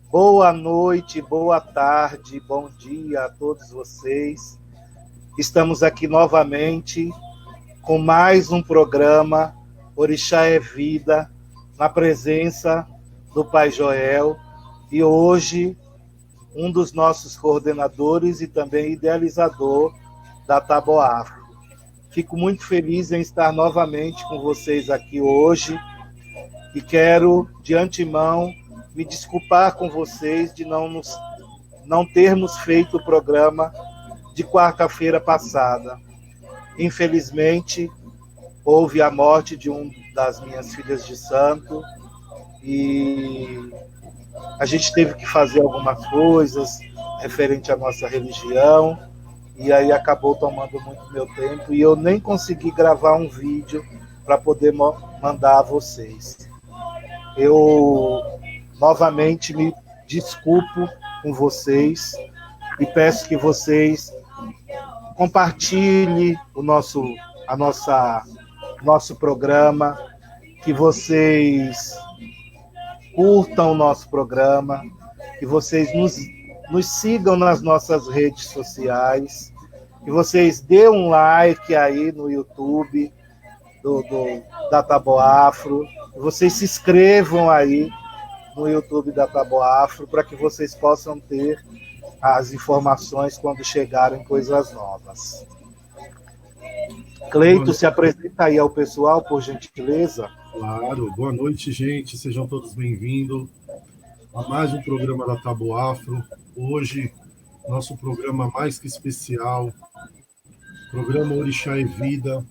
Boa noite, boa tarde, bom dia a todos vocês. Estamos aqui novamente com mais um programa Orixá é Vida, na presença do Pai Joel, e hoje um dos nossos coordenadores e também idealizador da Tábua Afro. Fico muito feliz em estar novamente com vocês aqui hoje e quero, de antemão, me desculpar com vocês de não termos feito o programa de quarta-feira passada. Infelizmente, houve a morte de uma das minhas filhas de santo e a gente teve que fazer algumas coisas referente à nossa religião e aí acabou tomando muito meu tempo e eu nem consegui gravar um vídeo para poder mandar a vocês. Eu novamente me desculpo com vocês e peço que vocês compartilhem nosso programa, que vocês curtam o nosso programa, que vocês nos sigam nas nossas redes sociais, que vocês dêem um like aí no YouTube da Tábua Afro, que vocês se inscrevam aí no YouTube da Tábua Afro, para que vocês possam ter as informações quando chegarem coisas novas. Cleito, se apresenta aí ao pessoal, por gentileza. Claro, boa noite, gente, sejam todos bem-vindos a mais um programa da Tábua Afro. Hoje, nosso programa mais que especial, programa Orixá é Vida,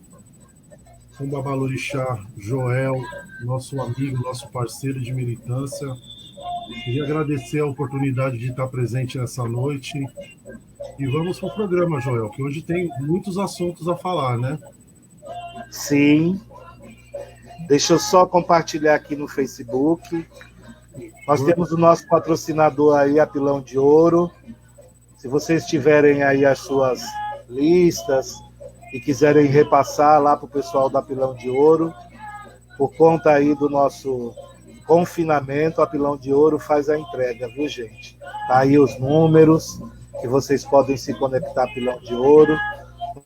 com o Babalorixá Joel, nosso amigo, nosso parceiro de militância. Queria agradecer a oportunidade de estar presente nessa noite. E vamos para o programa, Joel, que hoje tem muitos assuntos a falar, né? Sim. Deixa eu só compartilhar aqui no Facebook. Nós temos o nosso patrocinador aí, a Pilão de Ouro. Se vocês tiverem aí as suas listas e quiserem repassar lá para o pessoal da Pilão de Ouro, por conta aí do nosso confinamento, a Pilão de Ouro faz a entrega, viu, gente? Tá aí os números que vocês podem se conectar à Pilão de Ouro.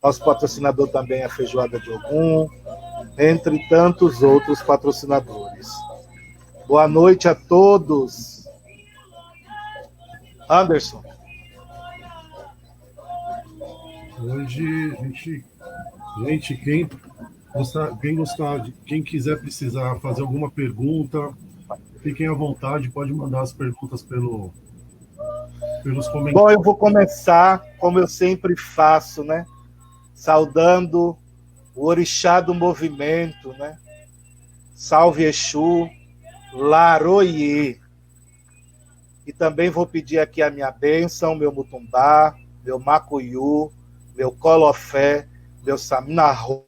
Nosso patrocinador também é a Feijoada de Ogum, entre tantos outros patrocinadores. Boa noite a todos. Anderson. Hoje, quem quiser precisar fazer alguma pergunta, fiquem à vontade, pode mandar as perguntas pelos comentários. Bom, eu vou começar, como eu sempre faço, né? Saudando o orixá do movimento, né? Salve Exu, Laroie. E também vou pedir aqui a minha bênção, meu mutumbá, meu macuyu, meu colofé, meu saminarro,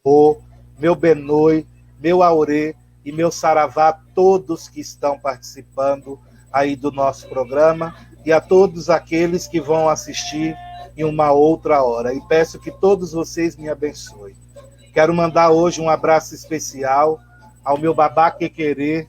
meu benoi, meu aurê e meu saravá, todos que estão participando aí do nosso programa e a todos aqueles que vão assistir em uma outra hora. E peço que todos vocês me abençoem. Quero mandar hoje um abraço especial ao meu babá Quequerê,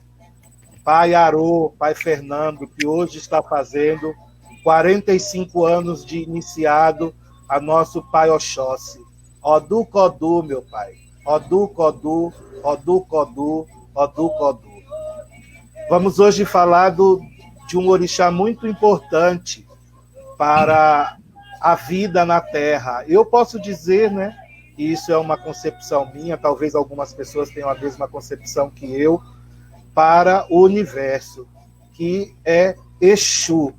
pai Arô, pai Fernando, que hoje está fazendo 45 anos de iniciado a nosso pai Oxóssi. Odu Codu, meu pai. Odu Codu, Odu Codu, Odu Codu. Vamos hoje falar de um orixá muito importante para a vida na Terra. Eu posso dizer, né, e isso é uma concepção minha, talvez algumas pessoas tenham a mesma concepção que eu, para o universo, que é Exu.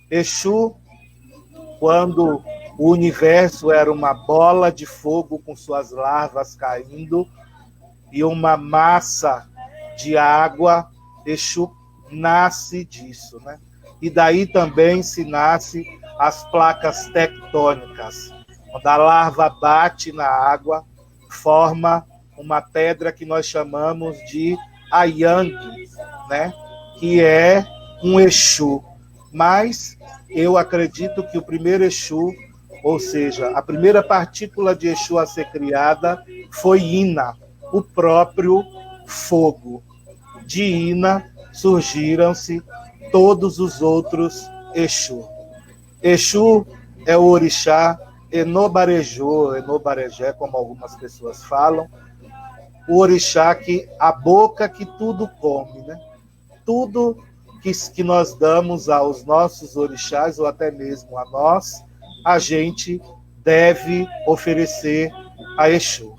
Exu, quando o universo era uma bola de fogo com suas larvas caindo e uma massa de água, Exu nasce disso, né? E daí também se nasce as placas tectônicas. Quando a larva bate na água, forma uma pedra que nós chamamos de Ayang, né? Que é um Exu. Mas eu acredito que o primeiro Exu, ou seja, a primeira partícula de Exu a ser criada foi Ina, o próprio fogo. De Ina surgiram-se todos os outros Exu. Exu é o orixá Enobarejô, Enobarejé, como algumas pessoas falam, o orixá que a boca que tudo come, né? Tudo que nós damos aos nossos orixás, ou até mesmo a nós, a gente deve oferecer a Exu.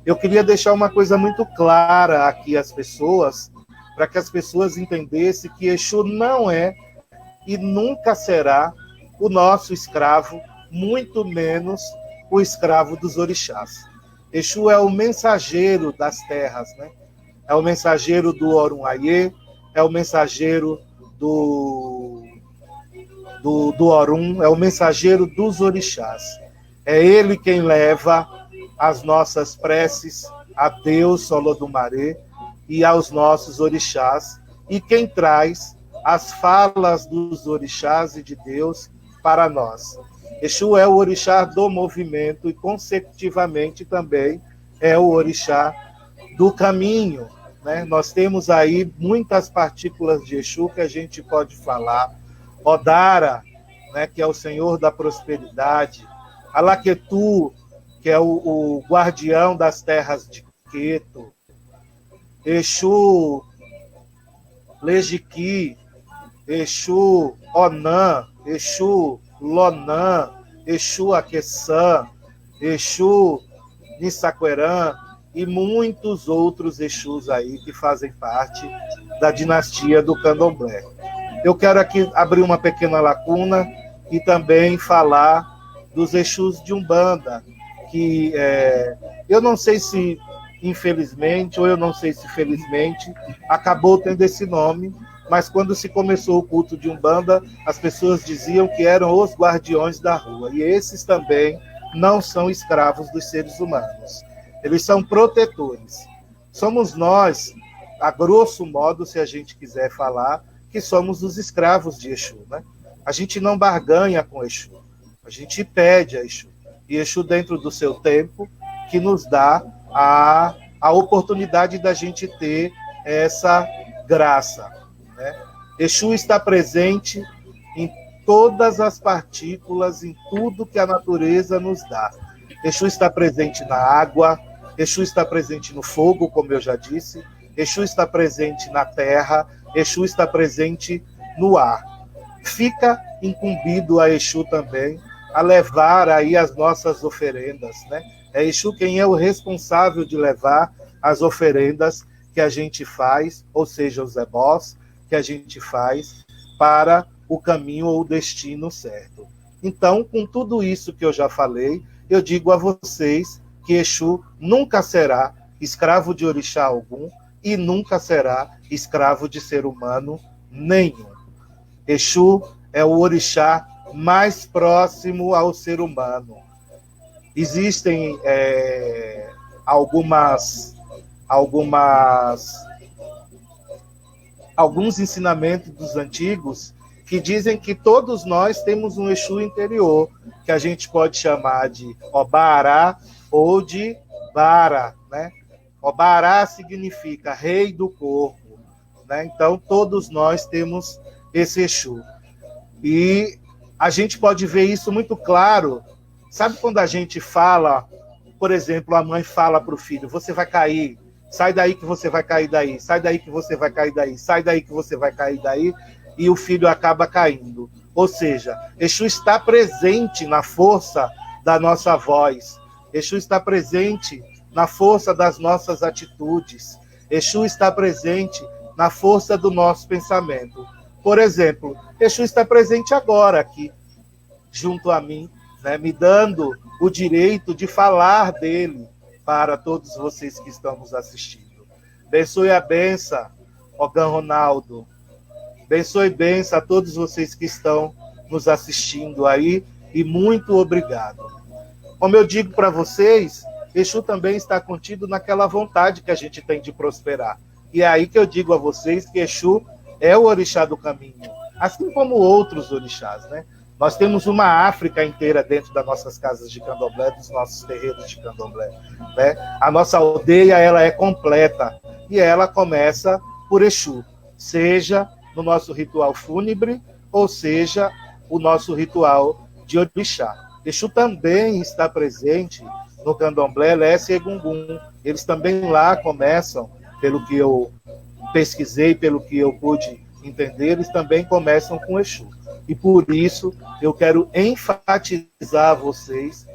Eu queria deixar uma coisa muito clara aqui às pessoas, para que as pessoas entendessem que Exu não é e nunca será o nosso escravo, muito menos o escravo dos orixás. Exu é o mensageiro das terras, né? É o mensageiro do Orunhayê, é o mensageiro do Orum, é o mensageiro dos orixás. É ele quem leva as nossas preces a Deus, Olodumare, e aos nossos orixás, e quem traz as falas dos orixás e de Deus para nós. Exu é o orixá do movimento e, consecutivamente, também é o orixá do caminho, né? Nós temos aí muitas partículas de Exu que a gente pode falar. Odara, né, que é o senhor da prosperidade. Alaquetu, que é o guardião das terras de Queto. Exu Lejiqui, Exu Onã, Exu Lonã, Exu Aqueçã, Exu Nissaquerã e muitos outros Exus aí que fazem parte da dinastia do Candomblé. Eu quero aqui abrir uma pequena lacuna e também falar dos Exus de Umbanda, que eu não sei se infelizmente, ou eu não sei se felizmente, acabou tendo esse nome, mas quando se começou o culto de Umbanda, as pessoas diziam que eram os guardiões da rua, e esses também não são escravos dos seres humanos. Eles são protetores. Somos nós, a grosso modo, se a gente quiser falar, que somos os escravos de Exu, né? A gente não barganha com Exu, a gente pede a Exu. E Exu, dentro do seu tempo, que nos dá a oportunidade da gente ter essa graça, né? Exu está presente em todas as partículas, em tudo que a natureza nos dá. Exu está presente na água, Exu está presente no fogo, como eu já disse, Exu está presente na terra, Exu está presente no ar. Fica incumbido a Exu também a levar aí as nossas oferendas, né? É Exu quem é o responsável de levar as oferendas que a gente faz, ou seja, os ebós que a gente faz para o caminho ou o destino certo. Então, com tudo isso que eu já falei, eu digo a vocês que Exu nunca será escravo de orixá algum e nunca será escravo de ser humano nenhum. Exu é o orixá mais próximo ao ser humano. Existem alguns ensinamentos dos antigos que dizem que todos nós temos um Exu interior, que a gente pode chamar de Obará ou de Bara, né? Obará significa rei do corpo, né? Então, todos nós temos esse Exu. E a gente pode ver isso muito claro. Sabe quando a gente fala, por exemplo, a mãe fala para o filho, você vai cair, sai daí que você vai cair daí, sai daí que você vai cair daí, sai daí que você vai cair daí, e o filho acaba caindo. Ou seja, Exu está presente na força da nossa voz, Exu está presente na força das nossas atitudes, Exu está presente na força do nosso pensamento. Por exemplo, Exu está presente agora aqui, junto a mim, né, me dando o direito de falar dele para todos vocês que estão nos assistindo. Abençoe a benção, Ogan Ronaldo. Abençoe benção a todos vocês que estão nos assistindo aí e muito obrigado. Como eu digo para vocês, Exu também está contido naquela vontade que a gente tem de prosperar. E é aí que eu digo a vocês que Exu é o orixá do caminho, assim como outros orixás, né? Nós temos uma África inteira dentro das nossas casas de candomblé, dos nossos terreiros de candomblé, né? A nossa aldeia, ela é completa e ela começa por Exu, seja no nosso ritual fúnebre, ou seja, o nosso ritual de orixá. Exu também está presente no candomblé, Lesse e Egungun. Eles também lá começam, pelo que eu pesquisei, pelo que eu pude entender, eles também começam com Exu. E por isso eu quero enfatizar a vocês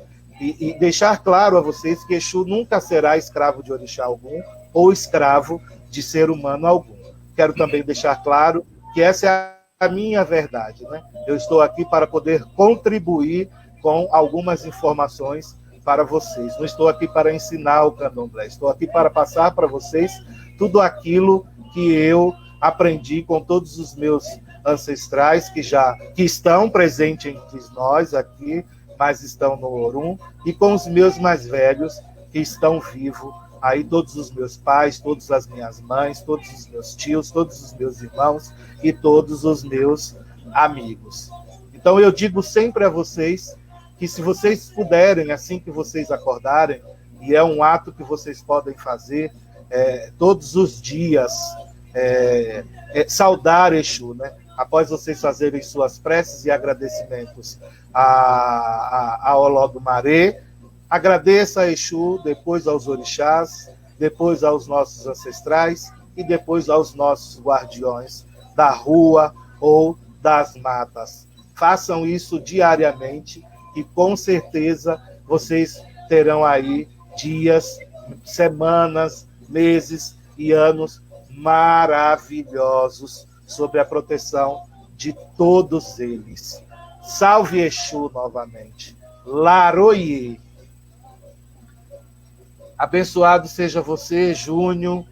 e deixar claro a vocês que Exu nunca será escravo de orixá algum ou escravo de ser humano algum. Quero também deixar claro que essa é a minha verdade, né? Eu estou aqui para poder contribuir com algumas informações para vocês. Não estou aqui para ensinar o candomblé, estou aqui para passar para vocês tudo aquilo que eu aprendi com todos os meus ancestrais que estão presentes entre nós aqui, mas estão no Orum, e com os meus mais velhos que estão vivos aí, todos os meus pais, todas as minhas mães, todos os meus tios, todos os meus irmãos e todos os meus amigos. Então eu digo sempre a vocês que se vocês puderem, assim que vocês acordarem, e é um ato que vocês podem fazer todos os dias, saudar Exu, né? Após vocês fazerem suas preces e agradecimentos a Olodumare, agradeça a Exu, depois aos orixás, depois aos nossos ancestrais e depois aos nossos guardiões da rua ou das matas. Façam isso diariamente e com certeza vocês terão aí dias, semanas, meses e anos maravilhosos sob a proteção de todos eles. Salve Exu novamente. Laroie. Abençoado seja você, Júnior.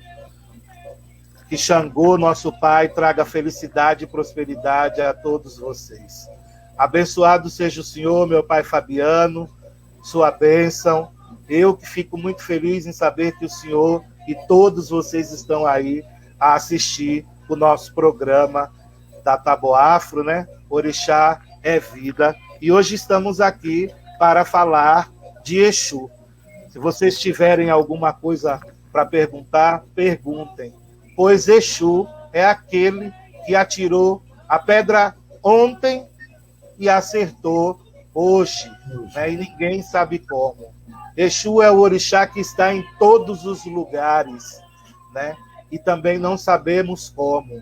Que Xangô, nosso Pai, traga felicidade e prosperidade a todos vocês. Abençoado seja o Senhor, meu Pai Fabiano, sua bênção. Eu que fico muito feliz em saber que o Senhor e todos vocês estão aí a assistir o nosso programa da Taboafro, né? Orixá é Vida. E hoje estamos aqui para falar de Exu. Se vocês tiverem alguma coisa para perguntar, perguntem. Pois Exu é aquele que atirou a pedra ontem e acertou hoje, né? E ninguém sabe como. Exu é o orixá que está em todos os lugares, né? E também não sabemos como.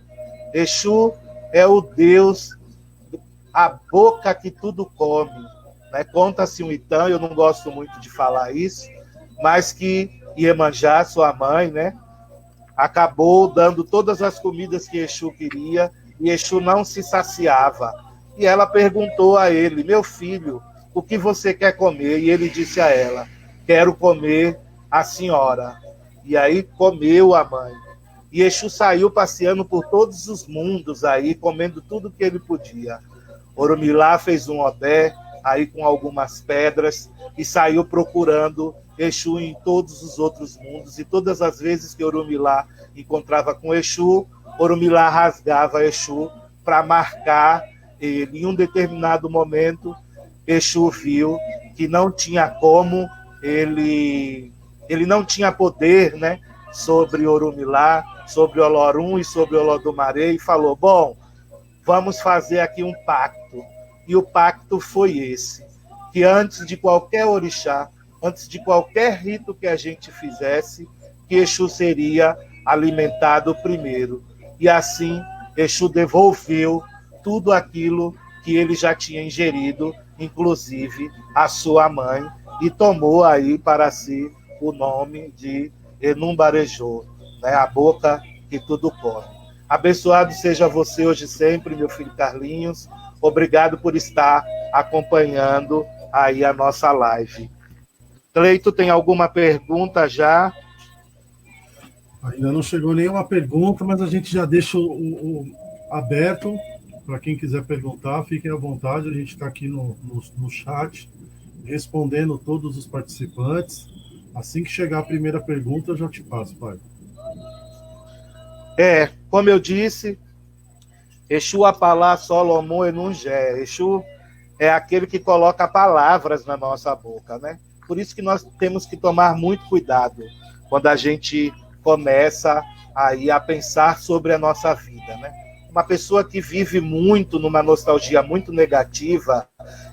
Exu é o Deus, a boca que tudo come, né? Conta-se um Itã, eu não gosto muito de falar isso, mas que Iemanjá, sua mãe, né, acabou dando todas as comidas que Exu queria e Exu não se saciava. E ela perguntou a ele: meu filho, o que você quer comer? E ele disse a ela: quero comer a senhora. E aí comeu a mãe. E Exu saiu passeando por todos os mundos aí, comendo tudo que ele podia. Orumilá fez um odé aí com algumas pedras e saiu procurando Exu em todos os outros mundos. E todas as vezes que Orumilá encontrava com Exu, Orumilá rasgava Exu para marcar ele. Em um determinado momento, Exu viu que não tinha como, ele não tinha poder, né, sobre Orumilá, sobre Olorum e sobre Olodumare, e falou: bom, vamos fazer aqui um pacto. E o pacto foi esse, que antes de qualquer orixá, antes de qualquer rito que a gente fizesse, que Exu seria alimentado primeiro. E assim, Exu devolveu tudo aquilo que ele já tinha ingerido, inclusive a sua mãe, e tomou aí para si o nome de Enumbarejô, né? A boca que tudo come. Abençoado seja você hoje sempre, meu filho Carlinhos. Obrigado por estar acompanhando aí a nossa live. Cleito, tem alguma pergunta já? Ainda não chegou nenhuma pergunta, mas a gente já deixa o aberto para quem quiser perguntar. Fiquem à vontade, a gente está aqui no chat respondendo todos os participantes. Assim que chegar a primeira pergunta, eu já te passo, pai. Como eu disse, Exu Apalá Solomon Enungé. Exu é aquele que coloca palavras na nossa boca, né? Por isso que nós temos que tomar muito cuidado quando a gente começa aí a pensar sobre a nossa vida, né? uma pessoa que vive muito numa nostalgia muito negativa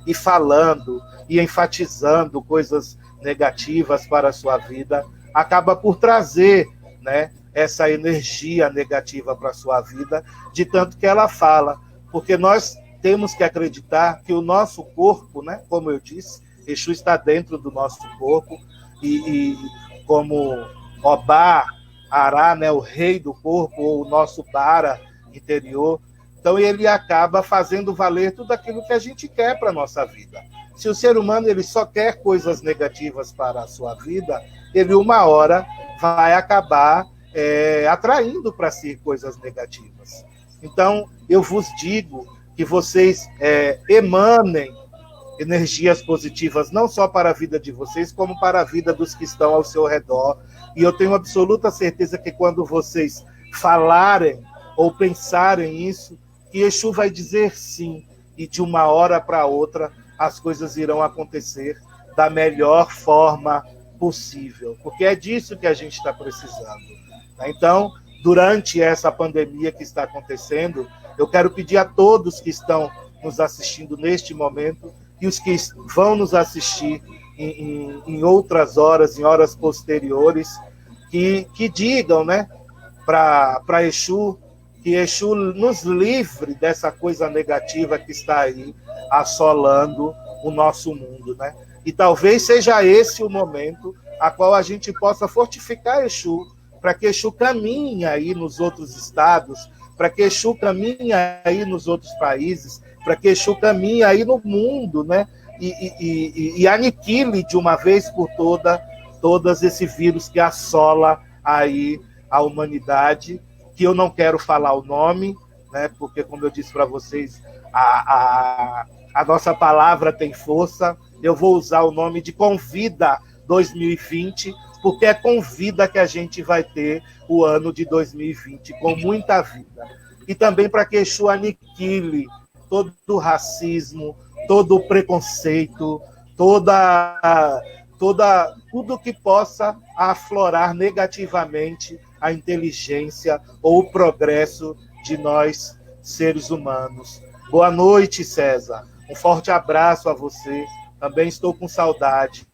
e falando e enfatizando coisas negativas para a sua vida, acaba por trazer, né, essa energia negativa para a sua vida, de tanto que ela fala. Porque nós temos que acreditar que o nosso corpo, né, como eu disse, Exu está dentro do nosso corpo, e como Obá, Ará, né, o rei do corpo, ou o nosso Bara interior, então ele acaba fazendo valer tudo aquilo que a gente quer para a nossa vida. Se o ser humano ele só quer coisas negativas para a sua vida, ele uma hora vai acabar atraindo para si coisas negativas. Então, eu vos digo que vocês emanem energias positivas, não só para a vida de vocês, como para a vida dos que estão ao seu redor. E eu tenho absoluta certeza que quando vocês falarem ou pensarem isso, que Exu vai dizer sim, e de uma hora para outra as coisas irão acontecer da melhor forma possível, porque é disso que a gente está precisando. Então, durante essa pandemia que está acontecendo, eu quero pedir a todos que estão nos assistindo neste momento e os que vão nos assistir em outras horas, em horas posteriores, que digam, né, para Exu, que Exu nos livre dessa coisa negativa que está aí assolando o nosso mundo, né? E talvez seja esse o momento a qual a gente possa fortificar Exu, para que Exu caminhe aí nos outros estados, para que Exu caminhe aí nos outros países, para que Exu caminhe aí no mundo, né? E aniquile de uma vez por todas esse vírus que assola aí a humanidade, que eu não quero falar o nome, né? Porque, como eu disse para vocês, a nossa palavra tem força. Eu vou usar o nome de Convida 2020, porque é com vida que a gente vai ter o ano de 2020, com muita vida. E também para que Exu aniquile todo o racismo, todo o preconceito, tudo que possa aflorar negativamente a inteligência ou o progresso de nós, seres humanos. Boa noite, César. Um forte abraço a você. Também estou com saudade.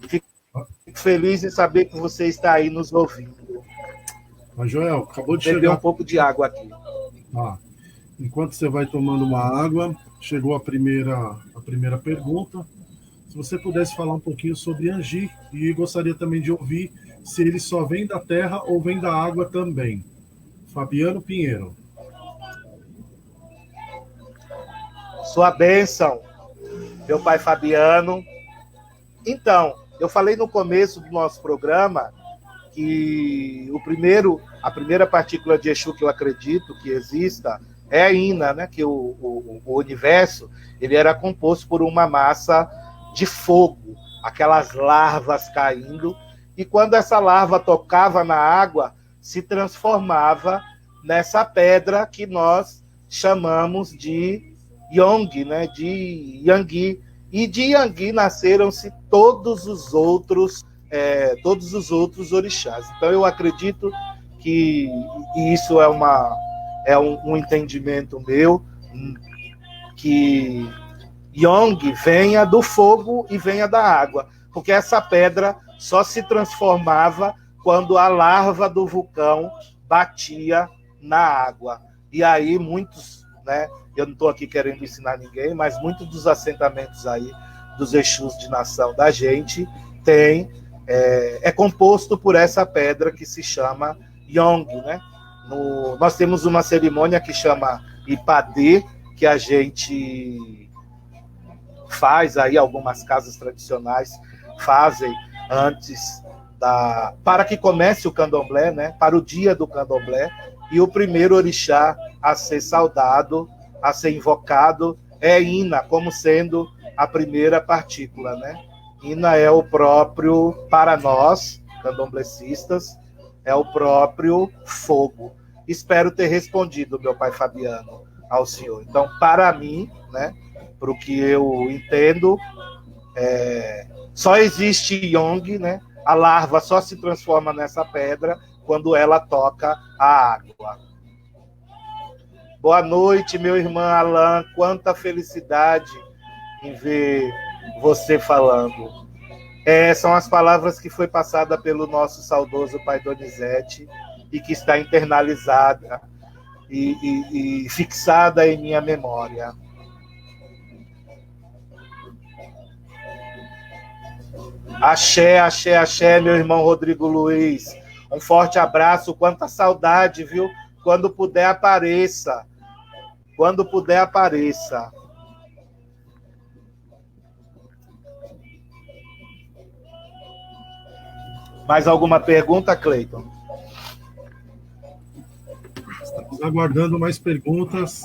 Fico feliz em saber que você está aí nos ouvindo. Mas, Joel, acabou de beber chegar... um pouco de água aqui. Enquanto você vai tomando uma água, chegou a primeira pergunta. Se você pudesse falar um pouquinho sobre Angi, e gostaria também de ouvir se ele só vem da terra ou vem da água também. Fabiano Pinheiro. Sua bênção, meu pai Fabiano. Então, eu falei no começo do nosso programa que a primeira partícula de Exu que eu acredito que exista é a Ina, né? Que o universo ele era composto por uma massa de fogo, aquelas larvas caindo, e quando essa larva tocava na água, se transformava nessa pedra que nós chamamos de Yong, né? De Yangui. E de Yangui nasceram-se todos os outros orixás. Então eu acredito que isso é um entendimento meu, que Yong venha do fogo e venha da água, porque essa pedra só se transformava quando a larva do vulcão batia na água. E aí muitos, né, eu não estou aqui querendo ensinar ninguém, mas muitos dos assentamentos aí dos Exus de nação da gente é composto por essa pedra que se chama Yong, né? Nós temos uma cerimônia que chama Ipadê, que a gente faz aí, algumas casas tradicionais fazem antes para que comece o candomblé, né? Para o dia do candomblé, e o primeiro orixá a ser saudado, a ser invocado, é Ina, como sendo a primeira partícula, né? Ina é o próprio, para nós, candomblecistas, é o próprio fogo. Espero ter respondido, meu pai Fabiano, ao senhor. Então, para mim, né, para o que eu entendo, só existe Yong, né? A larva só se transforma nessa pedra quando ela toca a água. Boa noite, meu irmão Alain. Quanta felicidade em ver você falando. São as palavras que foi passada pelo nosso saudoso pai Donizete e que está internalizada e fixada em minha memória. Axé, axé, axé, meu irmão Rodrigo Luiz. Um forte abraço, quanta saudade, viu? Quando puder, apareça. Quando puder, apareça. Mais alguma pergunta, Cleiton? Estamos aguardando mais perguntas.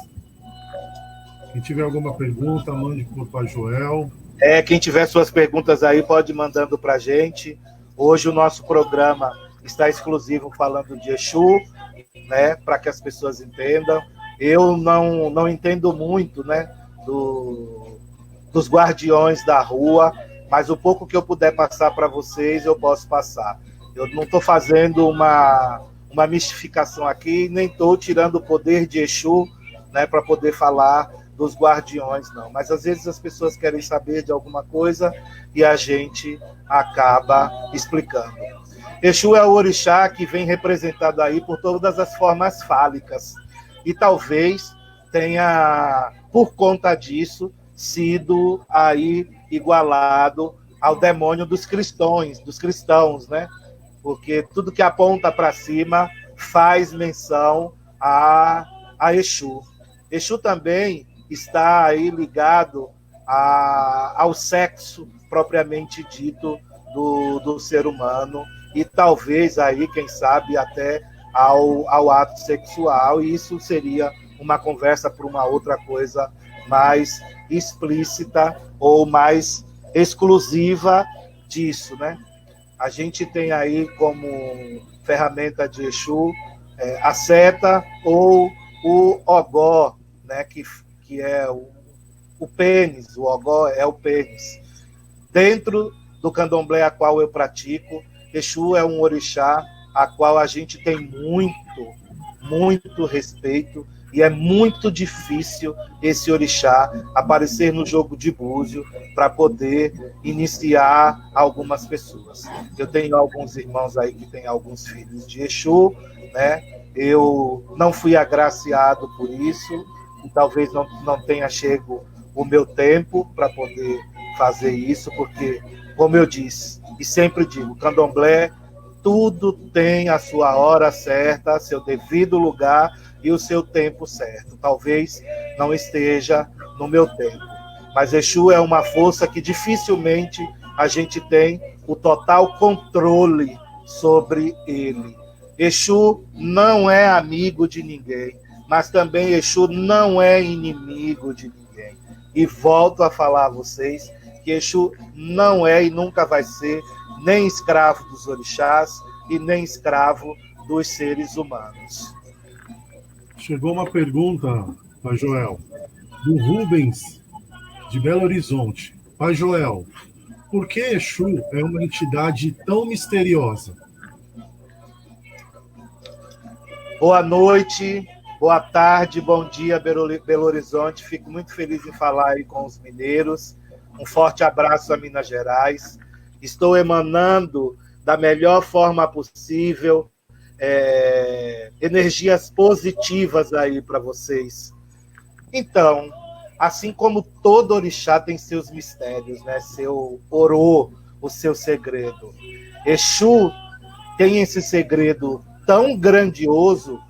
Quem tiver alguma pergunta, mande para o Pai Joel. Quem tiver suas perguntas aí, pode ir mandando para a gente. Hoje o nosso programa está exclusivo falando de Exu, né, para que as pessoas entendam. Eu não entendo muito, né, dos guardiões da rua, mas o pouco que eu puder passar para vocês, eu posso passar. Eu não estou fazendo uma mistificação aqui, nem estou tirando o poder de Exu, né, para poder falar dos guardiões, não. Mas às vezes as pessoas querem saber de alguma coisa e a gente acaba explicando. Exu é o orixá que vem representado aí por todas as formas fálicas. E talvez tenha, por conta disso, sido aí igualado ao demônio dos cristãos, né? Porque tudo que aponta para cima faz menção a Exu. Exu também está aí ligado ao sexo propriamente dito do ser humano e talvez aí, quem sabe, até ao ato sexual, e isso seria uma conversa para uma outra coisa mais explícita ou mais exclusiva disso, né? A gente tem aí como ferramenta de Exu a seta ou o ogó, né, que é o pênis, o ogó é o pênis. Dentro do candomblé a qual eu pratico, Exu é um orixá a qual a gente tem muito respeito, e é muito difícil esse orixá aparecer no jogo de búzio para poder iniciar algumas pessoas. Eu tenho alguns irmãos aí que têm alguns filhos de Exu, né? Eu não fui agraciado por isso, e talvez não tenha chego o meu tempo para poder fazer isso, porque, como eu disse, e sempre digo, candomblé, tudo tem a sua hora certa, seu devido lugar e o seu tempo certo. Talvez não esteja no meu tempo. Mas Exu é uma força que dificilmente a gente tem o total controle sobre ele. Exu não é amigo de ninguém, mas também Exu não é inimigo de ninguém. E volto a falar a vocês que Exu não é e nunca vai ser nem escravo dos orixás e nem escravo dos seres humanos. Chegou uma pergunta, Pai Joel, do Rubens, de Belo Horizonte. Pai Joel, por que Exu é uma entidade tão misteriosa? Boa noite, boa tarde, bom dia, Belo Horizonte. Fico muito feliz em falar aí com os mineiros. Um forte abraço a Minas Gerais. Estou emanando da melhor forma possível energias positivas aí para vocês. Então, assim como todo orixá tem seus mistérios, né? Seu orô, o seu segredo. Exu tem esse segredo tão grandioso,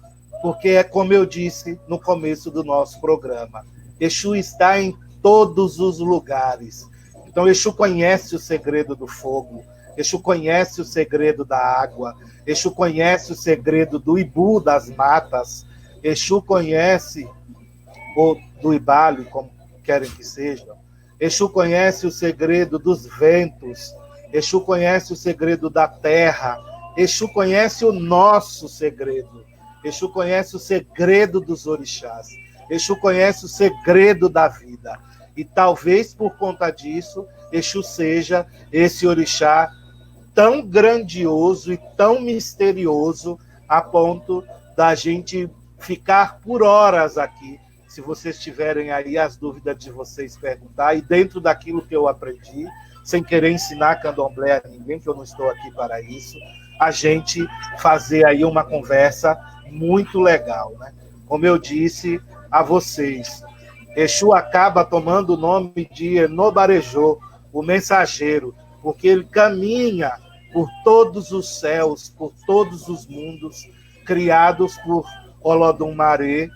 porque é como eu disse no começo do nosso programa. Exu está em todos os lugares. Então, Exu conhece o segredo do fogo, Exu conhece o segredo da água, Exu conhece o segredo do ibu das matas, Exu conhece, ou do ibale, como querem que seja, Exu conhece o segredo dos ventos, Exu conhece o segredo da terra, Exu conhece o nosso segredo, Exu conhece o segredo dos orixás, Exu conhece o segredo da vida. E talvez por conta disso, Exu seja esse orixá tão grandioso e tão misterioso a ponto da gente ficar por horas aqui, se vocês tiverem aí as dúvidas de vocês perguntar, e dentro daquilo que eu aprendi, sem querer ensinar candomblé a ninguém, que eu não estou aqui para isso, a gente fazer aí uma conversa muito legal, né? Como eu disse a vocês, Exu acaba tomando o nome de Enobarejô, o mensageiro, porque ele caminha por todos os céus, por todos os mundos, criados por Olodumare,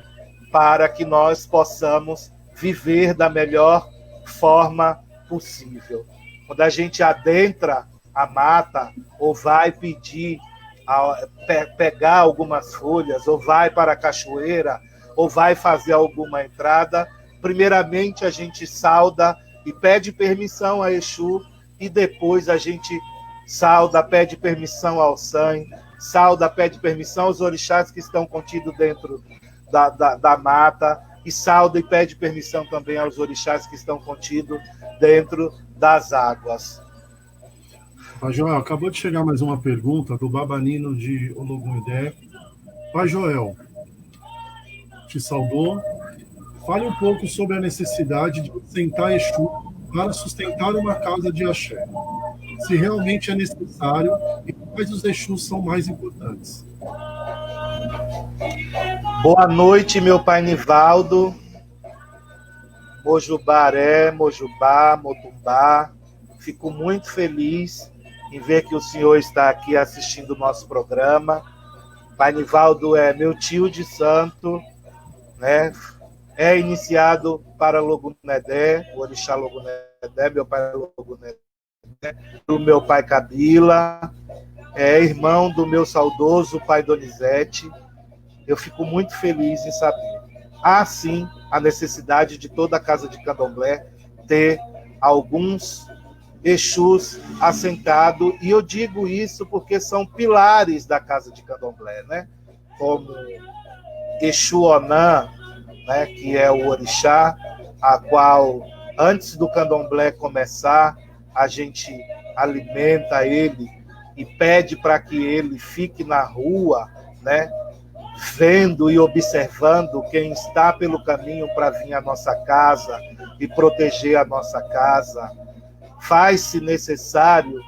para que nós possamos viver da melhor forma possível. Quando a gente adentra a mata, ou vai pegar algumas folhas, ou vai para a cachoeira, ou vai fazer alguma entrada, primeiramente a gente sauda e pede permissão a Exu, e depois a gente sauda, pede permissão ao San, sauda, pede permissão aos orixás que estão contidos dentro da mata, e sauda e pede permissão também aos orixás que estão contidos dentro das águas. Pai Joel, acabou de chegar mais uma pergunta do Babanino de Ologunedé. Pai Joel, te saudou. Fale um pouco sobre a necessidade de sustentar Exu para sustentar uma casa de axé. Se realmente é necessário e quais os Exus são mais importantes. Boa noite, meu pai Nivaldo. Mojubaré, Mojubá, Motumbá. Fico muito feliz em ver que o senhor está aqui assistindo o nosso programa. Pai Nivaldo é meu tio de santo, né? É iniciado para Logunedé, o orixá Logunedé, meu pai é Logunedé, o meu pai Kabila, é irmão do meu saudoso pai Donizete. Eu fico muito feliz em saber. Há, sim, a necessidade de toda a casa de candomblé ter alguns Exus assentados, e eu digo isso porque são pilares da casa de candomblé, né? Como Exu Onã, né, que é o orixá, a qual, antes do candomblé começar, a gente alimenta ele e pede para que ele fique na rua, né, vendo e observando quem está pelo caminho para vir à nossa casa e proteger a nossa casa. Faz-se necessário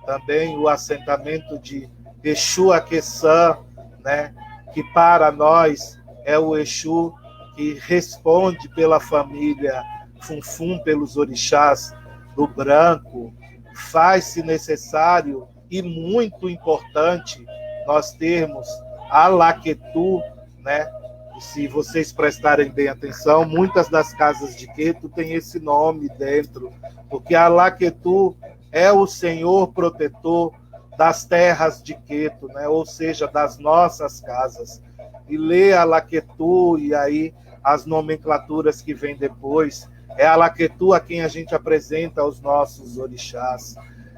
também o assentamento de Exu Aqueçã, né, que para nós é o Exu que responde pela família Funfum, pelos orixás do branco. Faz-se necessário e muito importante nós termos a Laquetu, né? E se vocês prestarem bem atenção, muitas das casas de Queto têm esse nome dentro, porque a Laquetu é o Senhor protetor das terras de Queto, né? Ou seja, das nossas casas. E lê a Laquetu, e aí as nomenclaturas que vêm depois, é a Laquetu a quem a gente apresenta aos nossos orixás,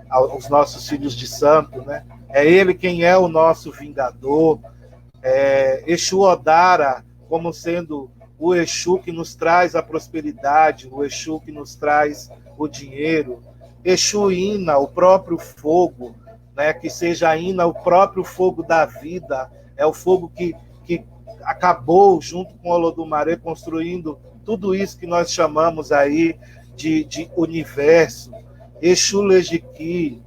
aos nossos filhos de santo, né? É ele quem é o nosso vingador. Exu Odara como sendo o Exu que nos traz a prosperidade, o Exu que nos traz o dinheiro. Exu Ina, o próprio fogo, né? Que seja Ina o próprio fogo da vida, é o fogo que acabou junto com o Olodumare construindo tudo isso que nós chamamos aí de universo. Exu Lejiqui,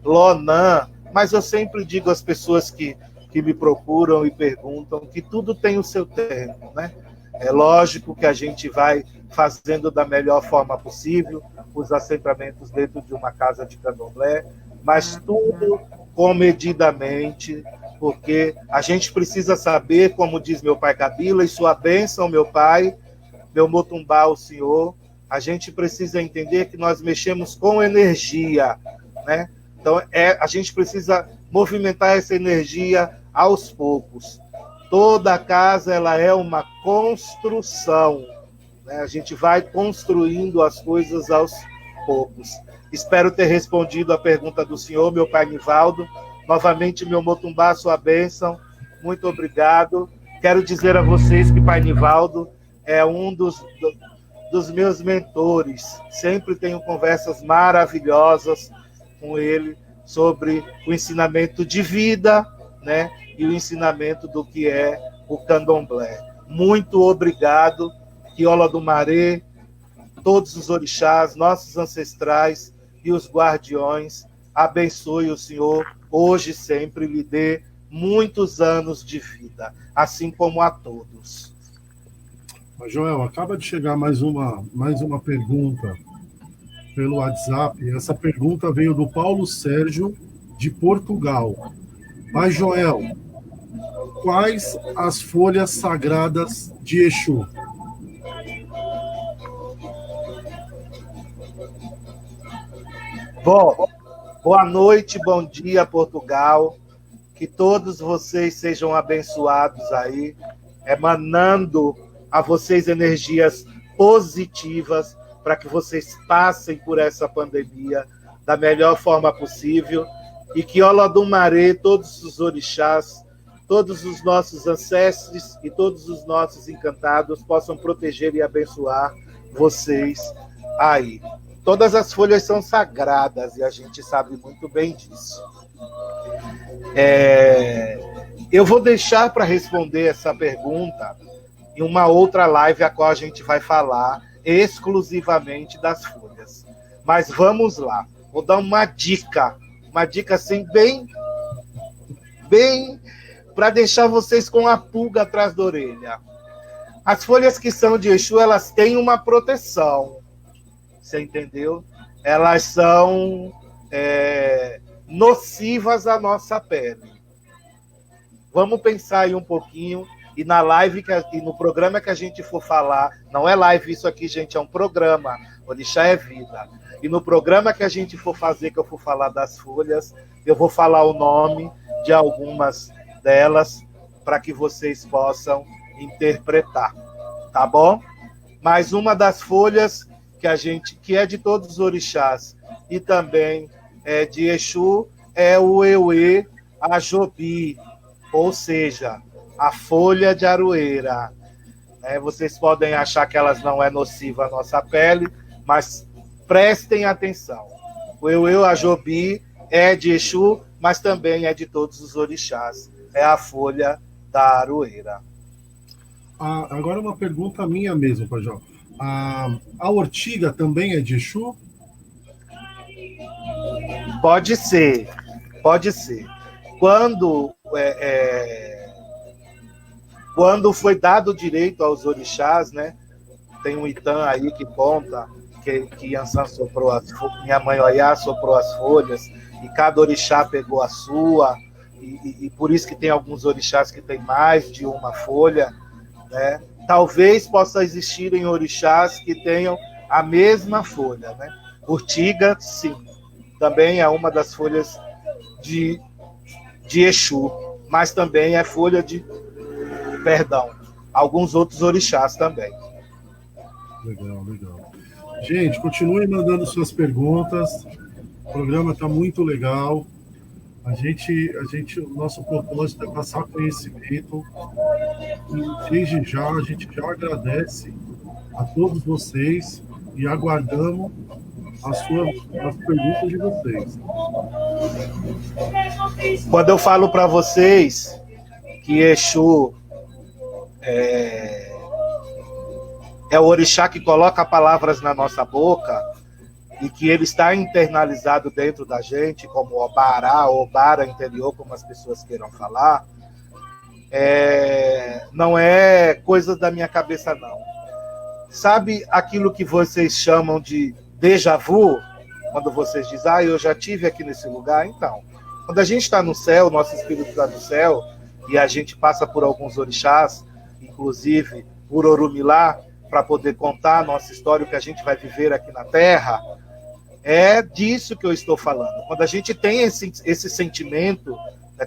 Lonã, mas eu sempre digo às pessoas que me procuram e perguntam que tudo tem o seu tempo, né? É lógico que a gente vai fazendo da melhor forma possível os assentamentos dentro de uma casa de candomblé, mas tudo comedidamente, porque a gente precisa saber, como diz meu pai Kabila, e sua bênção, meu pai, meu Motumbá, o senhor, a gente precisa entender que nós mexemos com energia, né? Então, a gente precisa movimentar essa energia aos poucos. Toda casa ela é uma construção, né? A gente vai construindo as coisas aos poucos. Espero ter respondido a pergunta do senhor, meu pai Nivaldo. Novamente, meu Motumbá, sua bênção. Muito obrigado. Quero dizer a vocês que pai Nivaldo é um dos meus mentores. Sempre tenho conversas maravilhosas com ele sobre o ensinamento de vida, né? E o ensinamento do que é o candomblé. Muito obrigado, Quiola do Maré, todos os orixás, nossos ancestrais e os guardiões, abençoe o Senhor, hoje e sempre lhe dê muitos anos de vida, assim como a todos. Joel, acaba de chegar mais uma pergunta pelo WhatsApp. Essa pergunta veio do Paulo Sérgio, de Portugal. Pai Joel, quais as folhas sagradas de Exu? Bom, boa noite, bom dia, Portugal. Que todos vocês sejam abençoados aí, emanando a vocês energias positivas para que vocês passem por essa pandemia da melhor forma possível e que Olodumaré, todos os orixás, todos os nossos ancestros e todos os nossos encantados possam proteger e abençoar vocês aí. Todas as folhas são sagradas e a gente sabe muito bem disso. Eu vou deixar para responder essa pergunta em uma outra live a qual a gente vai falar exclusivamente das folhas. Mas vamos lá. Vou dar uma dica assim bem para deixar vocês com a pulga atrás da orelha. As folhas que são de Exu, elas têm uma proteção. Você entendeu? Elas são nocivas à nossa pele. Vamos pensar aí um pouquinho e na live e no programa que a gente for falar, não é live isso aqui, gente, é um programa. Orixá é vida. E no programa que a gente for fazer, que eu for falar das folhas, eu vou falar o nome de algumas delas para que vocês possam interpretar, tá bom? Mas uma das folhas que é de todos os orixás e também é de Exu é o Euê Ajobi, ou seja, a folha de aroeira. Vocês podem achar que elas não é nociva à nossa pele, mas prestem atenção. O Euê Ajobi é de Exu, mas também é de todos os orixás. É a folha da aroeira. Agora uma pergunta minha mesmo, Pajó. A ortiga também é de Exu? Pode ser. Quando foi dado o direito aos orixás, né? Tem um Itã aí que conta que Yansan soprou minha mãe Oiá soprou as folhas e cada orixá pegou a sua e por isso que tem alguns orixás que tem mais de uma folha, né? Talvez possa existirem orixás que tenham a mesma folha, né? Urtiga, sim, também é uma das folhas de Exu, mas também é folha de, alguns outros orixás também. Legal. Gente, continue mandando suas perguntas. O programa está muito legal. O nosso propósito é passar conhecimento. E desde já, a gente já agradece a todos vocês e aguardamos as perguntas de vocês. Quando eu falo para vocês que Exu é o orixá que coloca palavras na nossa boca e que ele está internalizado dentro da gente, como Obará, Obara interior, como as pessoas queiram falar, não é coisa da minha cabeça, não. Sabe aquilo que vocês chamam de déjà vu? Quando vocês dizem, eu já estive aqui nesse lugar. Então, quando a gente está no céu, nosso espírito está no céu, e a gente passa por alguns orixás, inclusive por Orumilá, para poder contar a nossa história, o que a gente vai viver aqui na Terra, é disso que eu estou falando. Quando a gente tem esse sentimento,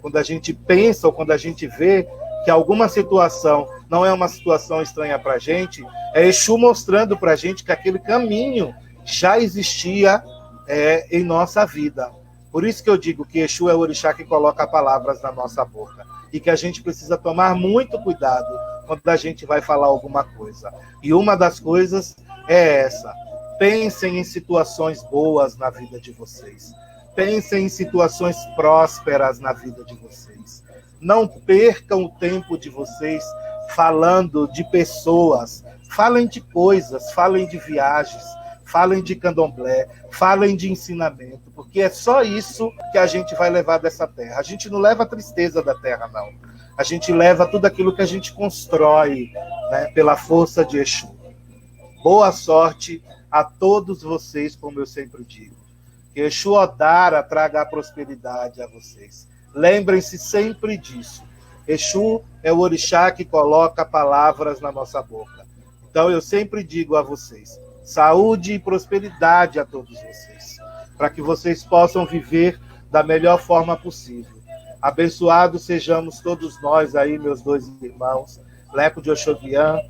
quando a gente pensa ou quando a gente vê que alguma situação não é uma situação estranha para a gente, é Exu mostrando para a gente que aquele caminho já existia em nossa vida. Por isso que eu digo que Exu é o orixá que coloca palavras na nossa boca e que a gente precisa tomar muito cuidado quando a gente vai falar alguma coisa. E uma das coisas é essa. Pensem em situações boas na vida de vocês. Pensem em situações prósperas na vida de vocês. Não percam o tempo de vocês falando de pessoas. Falem de coisas, falem de viagens, falem de candomblé, falem de ensinamento, porque é só isso que a gente vai levar dessa terra. A gente não leva a tristeza da terra, não. A gente leva tudo aquilo que a gente constrói, né, pela força de Exu. Boa sorte a todos vocês, como eu sempre digo. Que Exu Odara traga a prosperidade a vocês. Lembrem-se sempre disso. Exu é o orixá que coloca palavras na nossa boca. Então eu sempre digo a vocês, saúde e prosperidade a todos vocês, para que vocês possam viver da melhor forma possível. Abençoados sejamos todos nós aí, meus dois irmãos, Leco de Oxoguian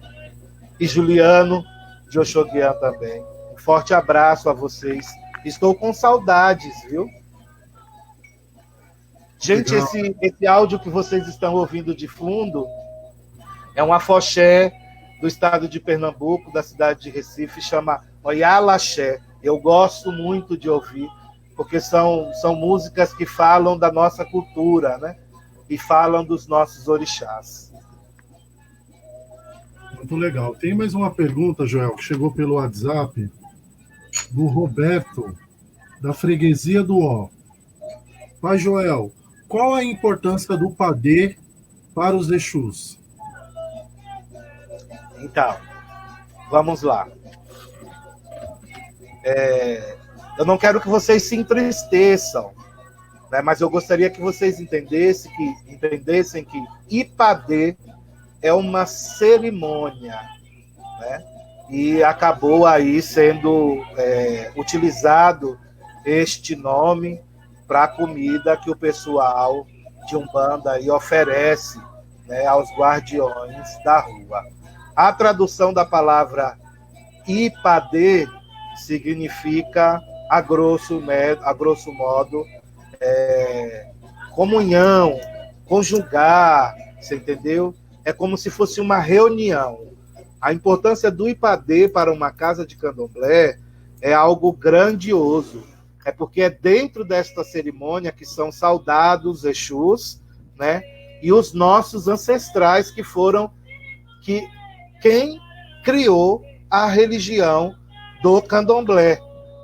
e Juliano de Oxoguian também. Um forte abraço a vocês. Estou com saudades, viu? Gente, esse áudio que vocês estão ouvindo de fundo é um afoxé do estado de Pernambuco, da cidade de Recife, chama Oyalaxé. Eu gosto muito de ouvir, porque são músicas que falam da nossa cultura, né? E falam dos nossos orixás. Muito legal. Tem mais uma pergunta, Joel, que chegou pelo WhatsApp, do Roberto, da Freguesia do Ó. Pai Joel, qual a importância do padê para os Exus? Então, vamos lá. Eu não quero que vocês se entristeçam, né? Mas eu gostaria que vocês entendessem que Ipadê é uma cerimônia, né? E acabou aí sendo utilizado este nome para a comida que o pessoal de Umbanda aí oferece, né, aos guardiões da rua. A tradução da palavra Ipadê significa, a grosso modo, comunhão, conjugar, você entendeu? É como se fosse uma reunião. A importância do Ipadê para uma casa de candomblé é algo grandioso. É porque é dentro desta cerimônia que são saudados Exus, né? E os nossos ancestrais quem criou a religião do candomblé,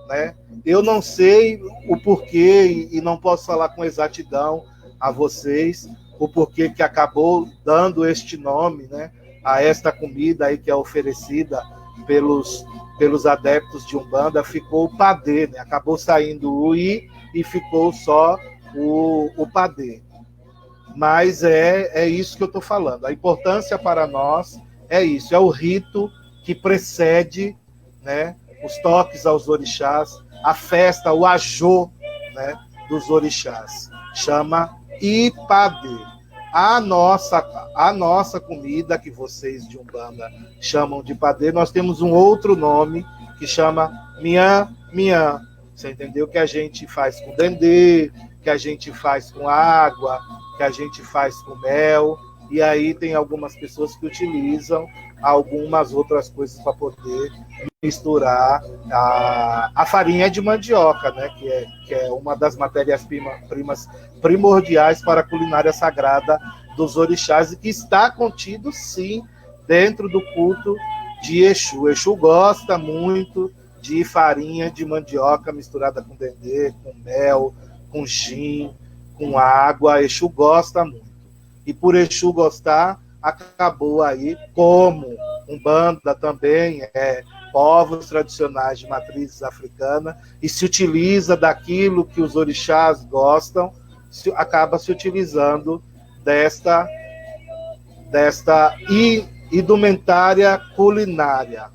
né? Eu não sei o porquê e não posso falar com exatidão a vocês o porquê que acabou dando este nome, né, a esta comida aí que é oferecida pelos adeptos de Umbanda. Ficou o padê, né? Acabou saindo o I e ficou só o padê. Mas é isso que eu estou falando. A importância para nós é isso, é o rito que precede, né, os toques aos orixás, a festa, o ajô, né, dos orixás. Chama Ipadê. A nossa comida, que vocês de Umbanda chamam de padê, nós temos um outro nome que chama mian mian. Você entendeu? Que a gente faz com dendê, que a gente faz com água, que a gente faz com mel. E aí tem algumas pessoas que utilizam algumas outras coisas para poder misturar a farinha de mandioca, né? Que é uma das matérias-primas primordiais para a culinária sagrada dos orixás e que está contido, sim, dentro do culto de Exu. O Exu gosta muito de farinha de mandioca misturada com dendê, com mel, com gin, com água. Exu gosta muito. E por Exu gostar, acabou aí, como Umbanda também povos tradicionais de matrizes africanas, e se utiliza daquilo que os orixás gostam, acaba se utilizando desta indumentária culinária,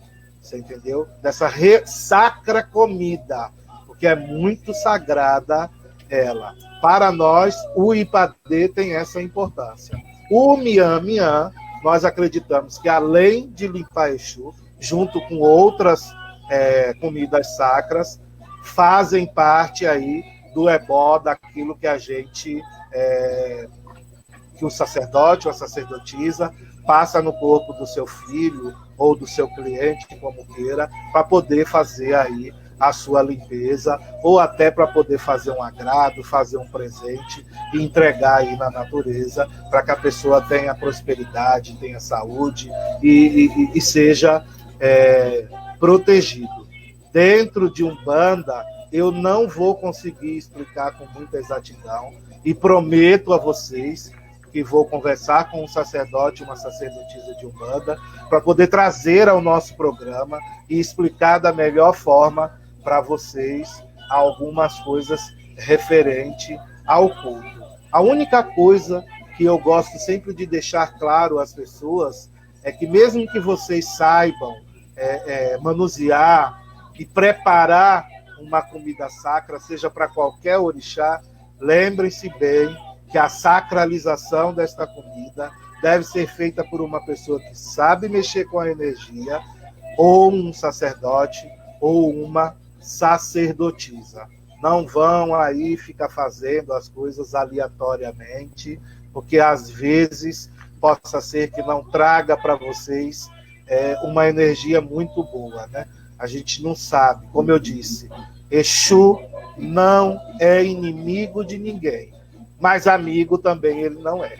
você entendeu? Dessa sacra comida, porque é muito sagrada ela. Para nós, o Ipadê tem essa importância. O Mian Mian, nós acreditamos que além de limpar Exu, junto com outras comidas sacras, fazem parte aí do ebó, daquilo que a gente, que o sacerdote ou a sacerdotisa passa no corpo do seu filho ou do seu cliente, como queira, para poder fazer aí a sua limpeza, ou até para poder fazer um agrado, fazer um presente e entregar aí na natureza, para que a pessoa tenha prosperidade, tenha saúde e seja protegido. Dentro de Umbanda, eu não vou conseguir explicar com muita exatidão, e prometo a vocês que vou conversar com um sacerdote, uma sacerdotisa de Umbanda, para poder trazer ao nosso programa e explicar da melhor forma para vocês algumas coisas referente ao culto. A única coisa que eu gosto sempre de deixar claro às pessoas é que mesmo que vocês saibam manusear e preparar uma comida sacra, seja para qualquer orixá, lembrem-se bem que a sacralização desta comida deve ser feita por uma pessoa que sabe mexer com a energia, ou um sacerdote, ou uma sacerdotisa. Não vão aí ficar fazendo as coisas aleatoriamente, porque às vezes possa ser que não traga para vocês uma energia muito boa, né? A gente não sabe, como eu disse, Exu não é inimigo de ninguém, mas amigo também ele não é.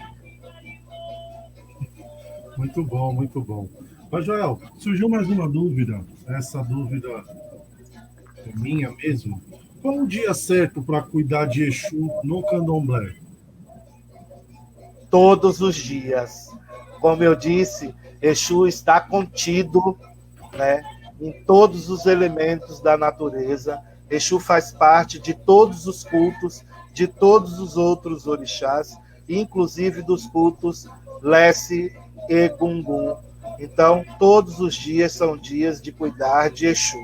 Muito bom, muito bom. Mas, Joel, surgiu mais uma dúvida, essa dúvida é minha mesmo. Qual o dia certo para cuidar de Exu no Candomblé? Todos os dias. Como eu disse, Exu está contido, né, em todos os elementos da natureza. Exu faz parte de todos os cultos, de todos os outros orixás, inclusive dos cultos Lesse e Gungun. Então, todos os dias são dias de cuidar de Exu.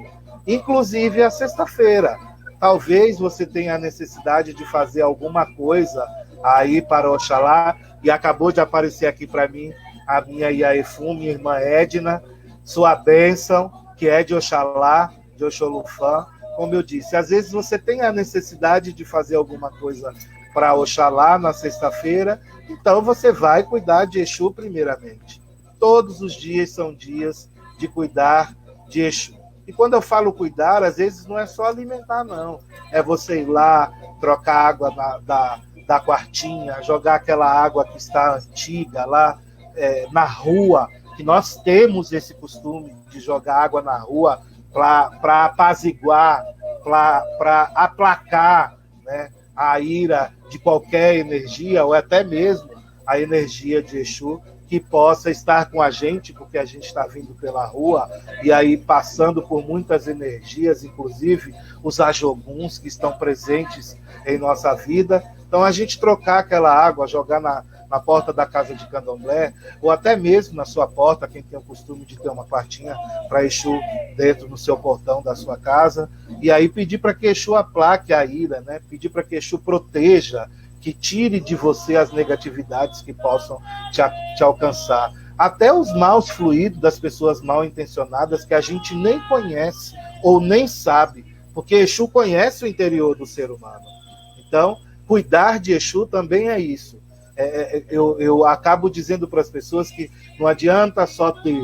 Inclusive a sexta-feira. Talvez você tenha a necessidade de fazer alguma coisa aí para Oxalá, e acabou de aparecer aqui para mim a minha Iaefu, minha irmã Edna, sua bênção, que é de Oxalá, de Oxolufã. Como eu disse, às vezes você tem a necessidade de fazer alguma coisa para Oxalá na sexta-feira, então você vai cuidar de Exu primeiramente. Todos os dias são dias de cuidar de Exu. E quando eu falo cuidar, às vezes não é só alimentar, não. É você ir lá, trocar água da quartinha, jogar aquela água que está antiga lá na rua, que nós temos esse costume de jogar água na rua para apaziguar, para aplacar, né, a ira de qualquer energia, ou até mesmo a energia de Exu, que possa estar com a gente, porque a gente está vindo pela rua, e aí passando por muitas energias, inclusive os ajoguns que estão presentes em nossa vida. Então, a gente trocar aquela água, jogar na porta da casa de Candomblé, ou até mesmo na sua porta, quem tem o costume de ter uma quartinha para Exu dentro no seu portão da sua casa, e aí pedir para que Exu aplaque a ira, né? Pedir para que Exu proteja, que tire de você as negatividades que possam te alcançar. Até os maus fluidos das pessoas mal intencionadas que a gente nem conhece ou nem sabe, porque Exu conhece o interior do ser humano. Então, cuidar de Exu também é isso. Eu acabo dizendo para as pessoas que não adianta só ter.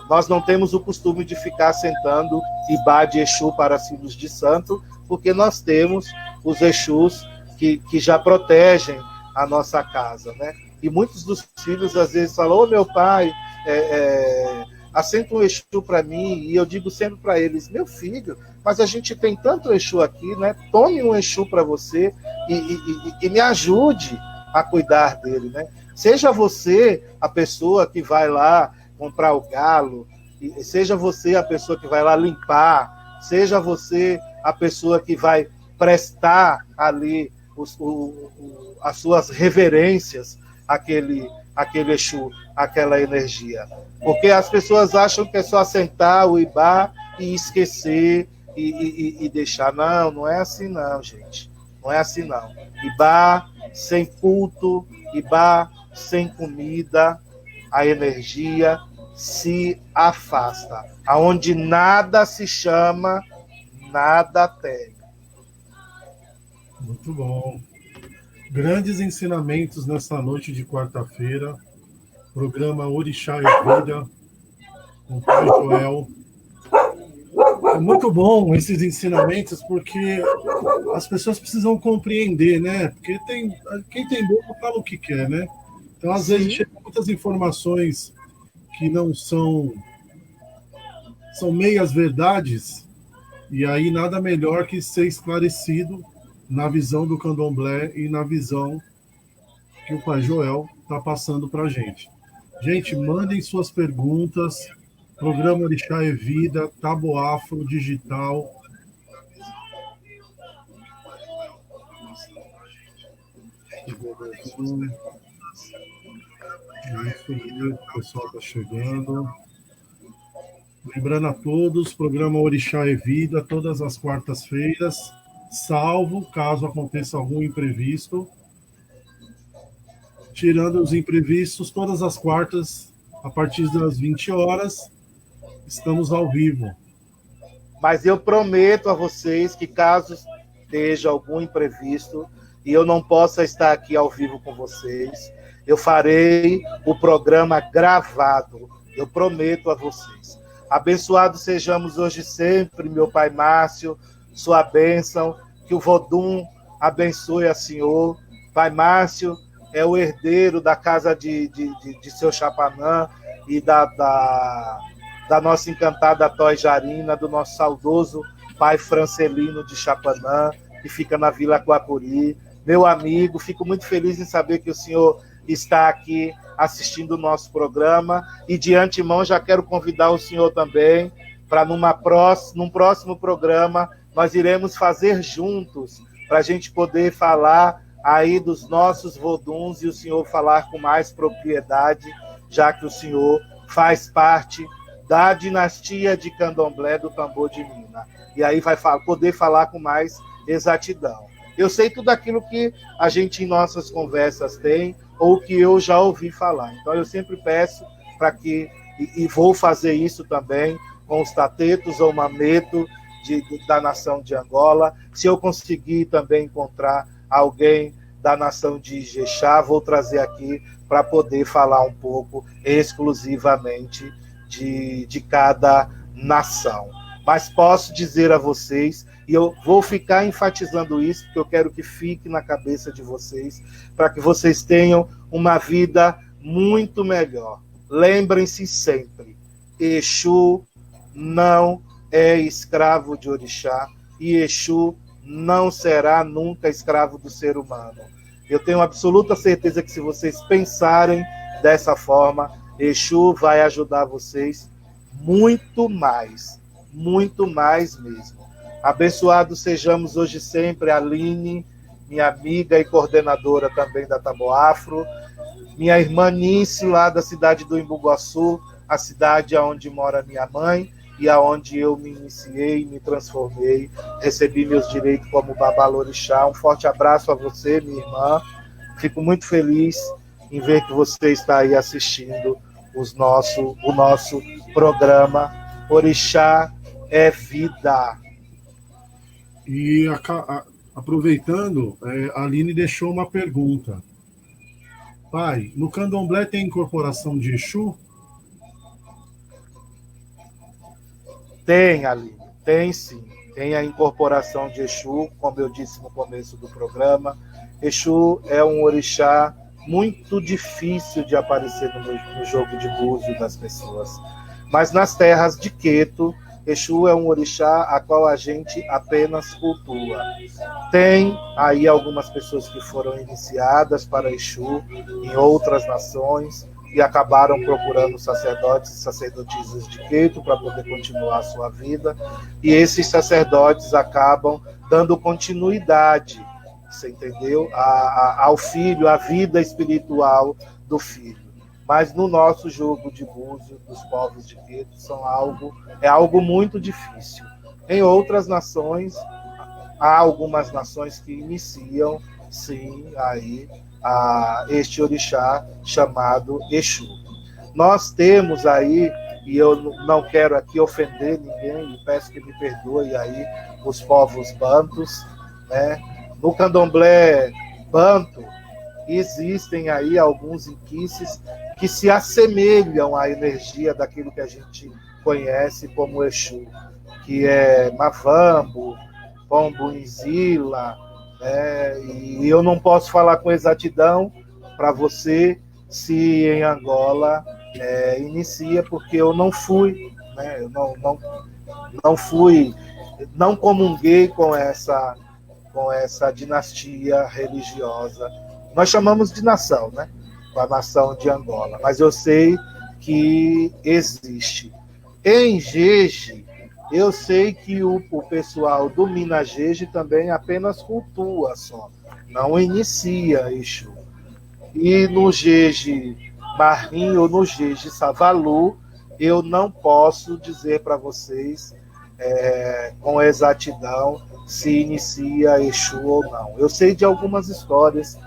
Nós não temos o costume de ficar sentando ibá de Exu para filhos de santo, porque nós temos os Exus que já protegem a nossa casa, né? E muitos dos filhos às vezes falam: ô meu pai, assenta um Exu para mim, e eu digo sempre para eles: meu filho, mas a gente tem tanto Exu aqui, né? Tome um Exu para você e me ajude a cuidar dele, né? Seja você a pessoa que vai lá comprar o galo, seja você a pessoa que vai lá limpar, seja você a pessoa que vai prestar ali as suas reverências àquele Exu, aquela energia. Porque as pessoas acham que é só sentar o ibá e esquecer e deixar. Não é assim não, gente. Não é assim não. Ibá sem culto, ibá sem comida, a energia se afasta. Aonde nada se chama, nada tem. Muito bom. Grandes ensinamentos nessa noite de quarta-feira. Programa Orixá e Vida, com o Pai Joel. É muito bom esses ensinamentos, porque as pessoas precisam compreender, né? Porque quem tem boca fala o que quer, né? Então, às vezes, Sim. chegam muitas informações que não são meias verdades, e aí nada melhor que ser esclarecido na visão do candomblé e na visão que o Pai Joel está passando para a gente. Gente, mandem suas perguntas. Programa Orixá é Vida, Taboafro Digital. Isso mesmo, o pessoal está chegando. Lembrando a todos, programa Orixá é Vida, todas as quartas-feiras, salvo caso aconteça algum imprevisto. Tirando os imprevistos, todas as quartas, a partir das 20 horas, estamos ao vivo. Mas eu prometo a vocês que caso esteja algum imprevisto e eu não possa estar aqui ao vivo com vocês, eu farei o programa gravado. Eu prometo a vocês. Abençoados sejamos hoje sempre, meu Pai Márcio, sua bênção, que o Vodum abençoe a senhor. Pai Márcio é o herdeiro da casa de seu Chapanã e da nossa encantada Toy Jarina, do nosso saudoso pai Francelino de Chapanã, que fica na Vila Coapuri. Meu amigo, fico muito feliz em saber que o senhor está aqui assistindo o nosso programa, e de antemão já quero convidar o senhor também para num próximo programa nós iremos fazer juntos, para a gente poder falar aí dos nossos voduns e o senhor falar com mais propriedade, já que o senhor faz parte da dinastia de Candomblé do Tambor de Mina. E aí vai poder falar com mais exatidão. Eu sei tudo aquilo que a gente em nossas conversas tem, ou que eu já ouvi falar. Então eu sempre peço para que, e vou fazer isso também, com os tatetos ou mameto da nação de Angola. Se eu conseguir também encontrar alguém da nação de Ijexá, vou trazer aqui para poder falar um pouco exclusivamente de cada nação. Mas posso dizer a vocês, e eu vou ficar enfatizando isso, porque eu quero que fique na cabeça de vocês, para que vocês tenham uma vida muito melhor. Lembrem-se sempre, Exu não é escravo de Orixá, e Exu não será nunca escravo do ser humano. Eu tenho absoluta certeza que se vocês pensarem dessa forma, Exu vai ajudar vocês muito mais mesmo. Abençoados sejamos hoje sempre, Aline, minha amiga e coordenadora também da Taboafro, minha irmã Nício, lá da cidade do Imbuguaçu, a cidade onde mora minha mãe e aonde eu me iniciei, me transformei, recebi meus direitos como Babalorixá. Um forte abraço a você, minha irmã. Fico muito feliz em ver que você está aí assistindo o nosso programa Orixá é Vida. E aproveitando, a Aline deixou uma pergunta. Pai, no Candomblé tem incorporação de Exu? Tem, Aline, tem sim. Tem a incorporação de Exu, como eu disse no começo do programa. Exu é um orixá muito difícil de aparecer no jogo de búzio das pessoas. Mas nas terras de Queto, Exu é um orixá a qual a gente apenas cultua. Tem aí algumas pessoas que foram iniciadas para Exu em outras nações e acabaram procurando sacerdotes e sacerdotisas de Queto para poder continuar a sua vida. E esses sacerdotes acabam dando continuidade, você entendeu? Ao filho, à vida espiritual do filho. Mas no nosso jogo de búzio, dos povos de Queto, é algo muito difícil. Em outras nações, há algumas nações que iniciam, sim, aí, este orixá chamado Exu. Nós temos aí, e eu não quero aqui ofender ninguém, e peço que me perdoe aí os povos bantus, né? No candomblé banto, existem aí alguns inquices que se assemelham à energia daquilo que a gente conhece como Exu. que é Mavambo, Pombunzila, né? E eu não posso falar com exatidão para você se em Angola inicia, porque eu não fui, né? Eu não fui, não comunguei com essa dinastia religiosa. Nós chamamos de nação, né? Com a nação de Angola, mas eu sei que existe. Em Jeje, eu sei que o pessoal do Minas Jeje também apenas cultua só, não inicia Exu. E no Jeje Marim ou no Jeje Savalu, eu não posso dizer para vocês com exatidão se inicia Exu ou não. Eu sei de algumas histórias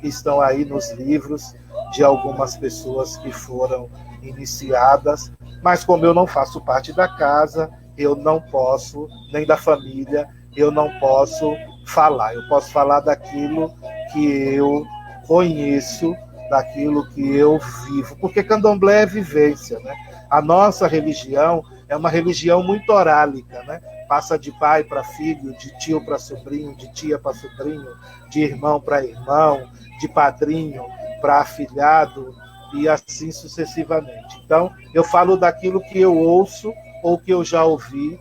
que estão aí nos livros de algumas pessoas que foram iniciadas, mas como eu não faço parte da casa, eu não posso, nem da família, eu não posso falar. Eu posso falar daquilo que eu conheço, daquilo que eu vivo, porque candomblé é vivência, né? A nossa religião é uma religião muito orálica, né? Passa de pai para filho, de tio para sobrinho, de tia para sobrinho, de irmão para irmão, de padrinho para afilhado, e assim sucessivamente. Então, eu falo daquilo que eu ouço ou que eu já ouvi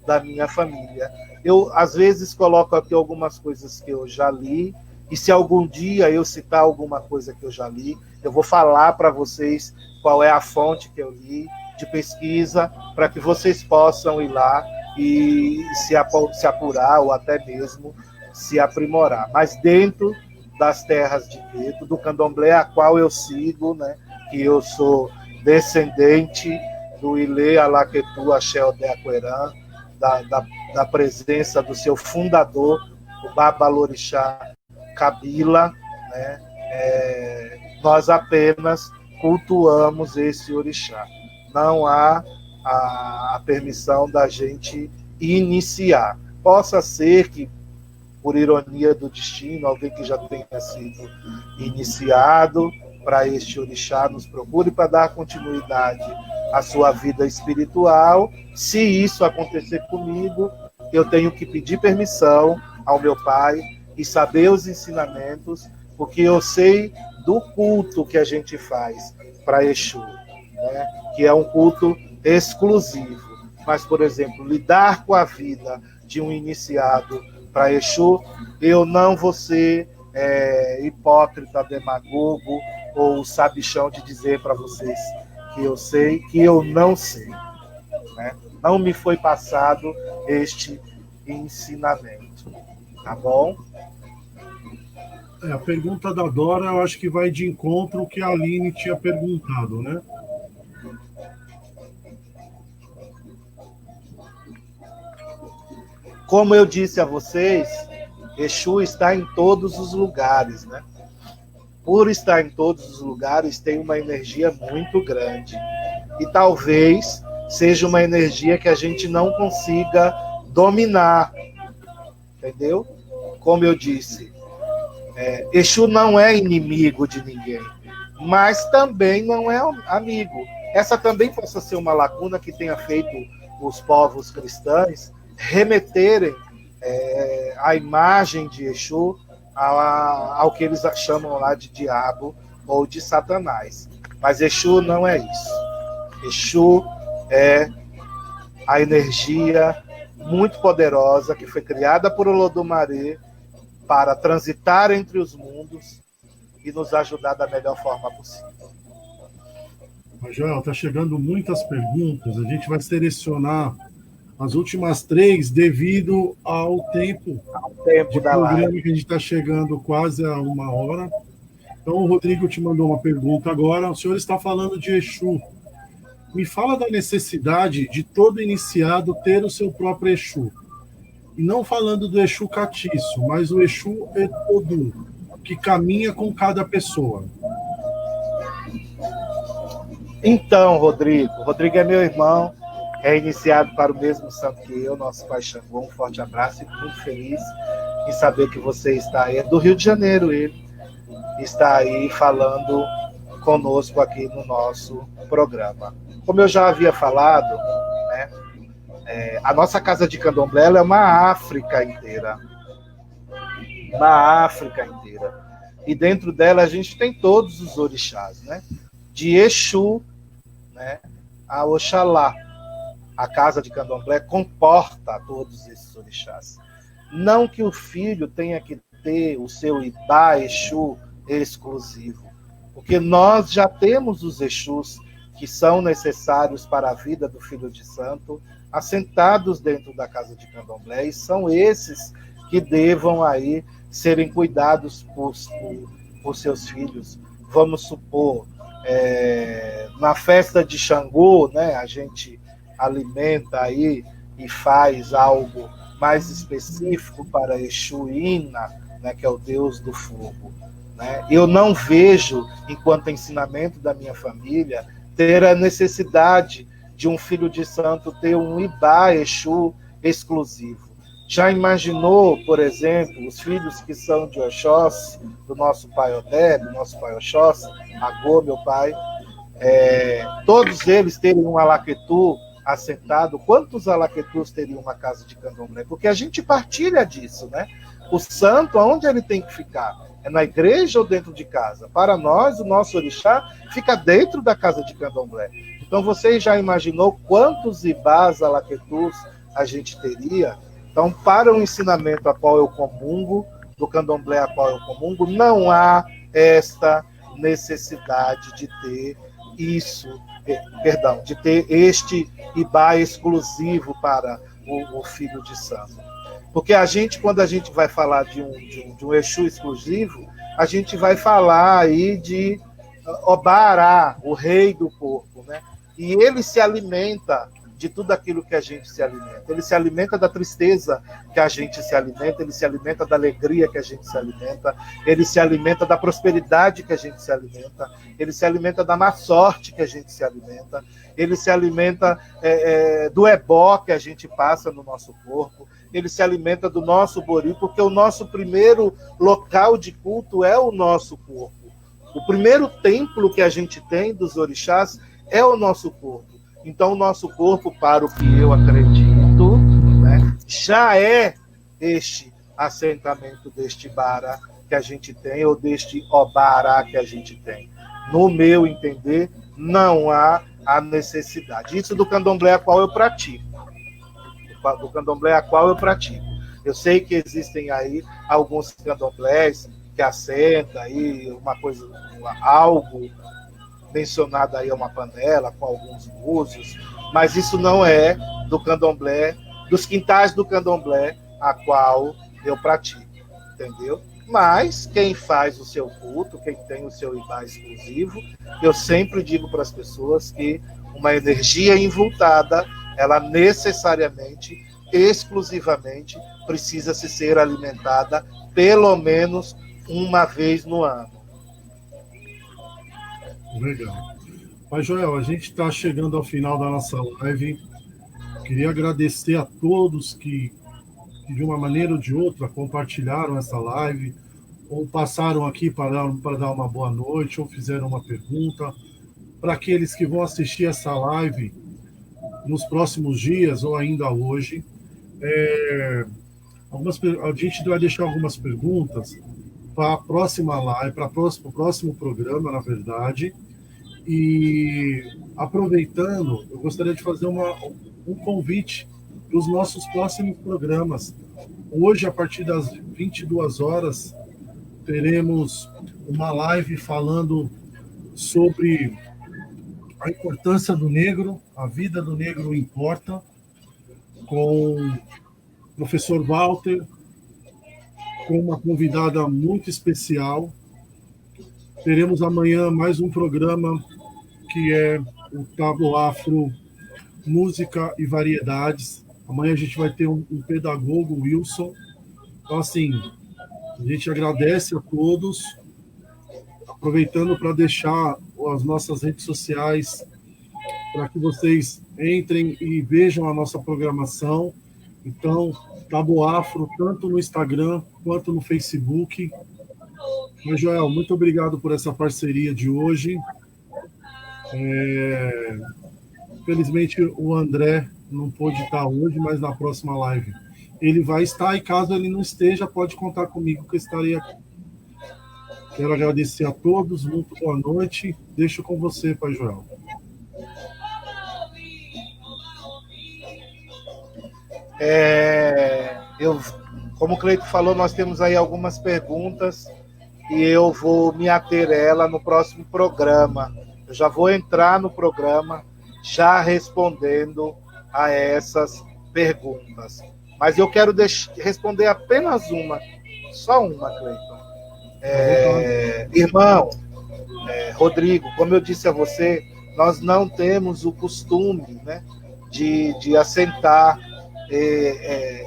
da minha família. Eu, às vezes, coloco aqui algumas coisas que eu já li, e se algum dia eu citar alguma coisa que eu já li, eu vou falar para vocês qual é a fonte que eu li, de pesquisa, para que vocês possam ir lá e se apurar ou até mesmo se aprimorar. Mas dentro das terras de Queto, do candomblé a qual eu sigo, né, que eu sou descendente do Ilê Alaquetu Axé Odeaquerã, da presença do seu fundador, o Babalorixá Kabila, né, nós apenas cultuamos esse orixá. Não há a permissão da gente iniciar. Possa ser que, por ironia do destino, alguém que já tenha sido iniciado para este orixá nos procure para dar continuidade à sua vida espiritual. Se isso acontecer comigo, eu tenho que pedir permissão ao meu pai e saber os ensinamentos, porque eu sei do culto que a gente faz para Exu, né? Que é um culto exclusivo. Mas, por exemplo, lidar com a vida de um iniciado para Exu, eu não vou ser hipócrita, demagogo ou sabichão de dizer para vocês que eu sei, que eu não sei, né? Não me foi passado este ensinamento, tá bom? A pergunta da Dora, eu acho que vai de encontro ao que a Aline tinha perguntado, né? Como eu disse a vocês, Exu está em todos os lugares, né? Por estar em todos os lugares, tem uma energia muito grande. E talvez seja uma energia que a gente não consiga dominar, entendeu? Como eu disse, Exu não é inimigo de ninguém, mas também não é amigo. Essa também possa ser uma lacuna que tenha feito os povos cristãos remeterem a imagem de Exu ao que eles chamam lá de diabo ou de Satanás. Mas Exu não é isso. Exu é a energia muito poderosa que foi criada por Olodumare para transitar entre os mundos e nos ajudar da melhor forma possível. Joel, está chegando muitas perguntas, a gente vai selecionar as últimas 3 devido ao tempo de Da programa live. que a gente está chegando quase a 1 hora. Então, o Rodrigo te mandou uma pergunta agora. O senhor está falando de Exu. Me fala da necessidade de todo iniciado ter o seu próprio Exu. E não falando do Exu catiço, mas o Exu Etodum, que caminha com cada pessoa. Então, Rodrigo é meu irmão, é iniciado para o mesmo santo que eu, nosso pai Xangô. Um forte abraço e muito feliz em saber que você está aí. É do Rio de Janeiro, ele está aí falando conosco aqui no nosso programa. Como eu já havia falado, né, A nossa casa de candomblé ela é uma África inteira. Uma África inteira. E dentro dela a gente tem todos os orixás, né? De Exu, né, a Oxalá. A casa de candomblé comporta todos esses orixás. Não que o filho tenha que ter o seu Ibá, Exu exclusivo, porque nós já temos os Exus que são necessários para a vida do filho de santo, assentados dentro da casa de candomblé, e são esses que devam aí serem cuidados por seus filhos. Vamos supor, na festa de Xangô, né, a gente alimenta aí e faz algo mais específico para Exuína, né, que é o Deus do fogo. Né? Eu não vejo, enquanto ensinamento da minha família, ter a necessidade de um filho de santo ter um Ibá Exu exclusivo. Já imaginou, por exemplo, os filhos que são de Oxóssi, do nosso pai Odé, do nosso pai Oxóssi, Agô, meu pai, todos eles terem um alaquetu assentado? Quantos alaquetus teriam uma casa de candomblé? Porque a gente partilha disso, né? O santo, aonde ele tem que ficar? É na igreja ou dentro de casa? Para nós, o nosso orixá fica dentro da casa de candomblé. Então, você já imaginou quantos ibás, alaquetus a gente teria? Então, para o ensinamento a qual eu comungo, do candomblé a qual eu comungo, não há esta necessidade de ter de ter este Ibá exclusivo para o filho de santo. Porque quando a gente vai falar de um Exu exclusivo, a gente vai falar aí de Obará, o rei do corpo, né? E ele se alimenta de tudo aquilo que a gente se alimenta. Ele se alimenta da tristeza que a gente se alimenta, ele se alimenta da alegria que a gente se alimenta, ele se alimenta da prosperidade que a gente se alimenta, ele se alimenta da má sorte que a gente se alimenta, ele se alimenta do ebó que a gente passa no nosso corpo, ele se alimenta do nosso bori, porque o nosso primeiro local de culto é o nosso corpo. O primeiro templo que a gente tem dos orixás é o nosso corpo. Então, o nosso corpo, para o que eu acredito, né, já é este assentamento deste Bará que a gente tem, ou deste Obará que a gente tem. No meu entender, não há a necessidade. Isso do candomblé a qual eu pratico. Do candomblé a qual eu pratico. Eu sei que existem aí alguns candomblés que assentam aí uma coisa, algo mencionado aí, uma panela com alguns búzios, mas isso não é do candomblé, dos quintais do candomblé a qual eu pratico, entendeu? Mas quem faz o seu culto, quem tem o seu Ibá exclusivo, eu sempre digo para as pessoas que uma energia invultada, ela necessariamente, exclusivamente, precisa se ser alimentada pelo menos uma vez no ano. Legal. Mas, Joel, a gente está chegando ao final da nossa live. Queria agradecer a todos que de uma maneira ou de outra, compartilharam essa live, ou passaram aqui para dar uma boa noite, ou fizeram uma pergunta. Para aqueles que vão assistir essa live nos próximos dias, ou ainda hoje, a gente vai deixar algumas perguntas para a próxima live, para o próximo programa, na verdade. E aproveitando, eu gostaria de fazer um convite para os nossos próximos programas. Hoje, a partir das 22 horas, teremos uma live falando sobre a importância do negro, a vida do negro importa, com o professor Walter, com uma convidada muito especial. Teremos amanhã mais um programa que é o Tábua Afro Música e Variedades. Amanhã a gente vai ter um pedagogo, Wilson. Então, assim, a gente agradece a todos, aproveitando para deixar as nossas redes sociais para que vocês entrem e vejam a nossa programação. Então, Tábua Afro, tanto no Instagram quanto no Facebook. Mas, Joel, muito obrigado por essa parceria de hoje. Felizmente, o André não pôde estar hoje, mas na próxima live ele vai estar, e caso ele não esteja, pode contar comigo que eu estarei aqui. Quero agradecer a todos, muito boa noite. Deixo com você, Pai Joel. Como o Cleito falou, nós temos aí algumas perguntas e eu vou me ater a ela no próximo programa. Eu já vou entrar no programa já respondendo a essas perguntas. Mas eu quero responder apenas uma, só uma, Cleiton. Irmão, Rodrigo, como eu disse a você, nós não temos o costume, né, de assentar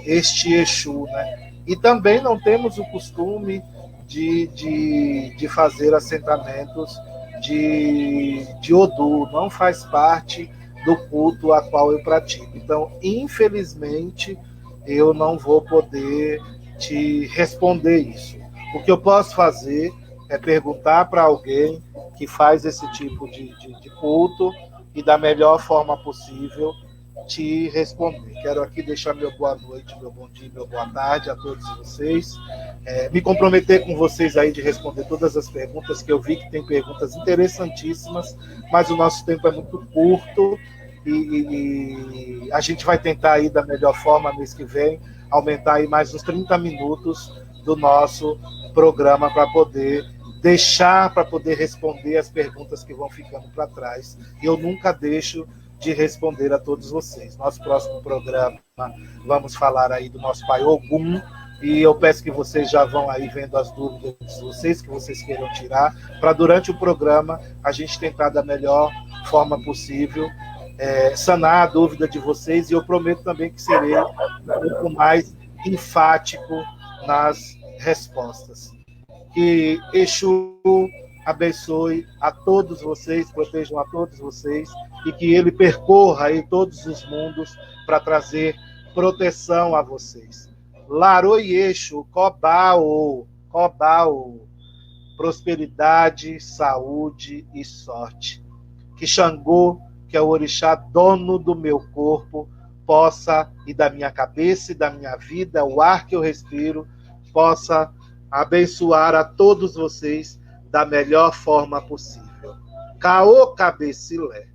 este Exu, né? E também não temos o costume de fazer assentamentos de Odu, não faz parte do culto a qual eu pratico. Então, infelizmente, eu não vou poder te responder isso. O que eu posso fazer é perguntar para alguém que faz esse tipo de culto e da melhor forma possível te responder. Quero aqui deixar meu boa noite, meu bom dia, meu boa tarde a todos vocês. Me comprometer com vocês aí de responder todas as perguntas, que eu vi que tem perguntas interessantíssimas, mas o nosso tempo é muito curto e a gente vai tentar aí da melhor forma mês que vem, aumentar aí mais uns 30 minutos do nosso programa para poder responder as perguntas que vão ficando para trás. E eu nunca deixo de responder a todos vocês. Nosso próximo programa, vamos falar aí do nosso pai Ogum, e eu peço que vocês já vão aí vendo as dúvidas de vocês, que vocês queiram tirar, para durante o programa a gente tentar da melhor forma possível sanar a dúvida de vocês, e eu prometo também que serei um pouco mais enfático nas respostas. Que Exu abençoe a todos vocês, protejam a todos vocês, e que ele percorra aí todos os mundos para trazer proteção a vocês. Laroi Exu, Cobao, prosperidade, saúde e sorte. Que Xangô, que é o orixá dono do meu corpo, possa, e da minha cabeça e da minha vida, o ar que eu respiro, possa abençoar a todos vocês da melhor forma possível. Caô Cabecilé.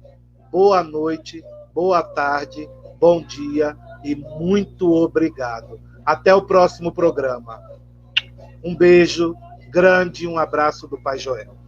Boa noite, boa tarde, bom dia e muito obrigado. Até o próximo programa. Um beijo grande e um abraço do Pai Joel.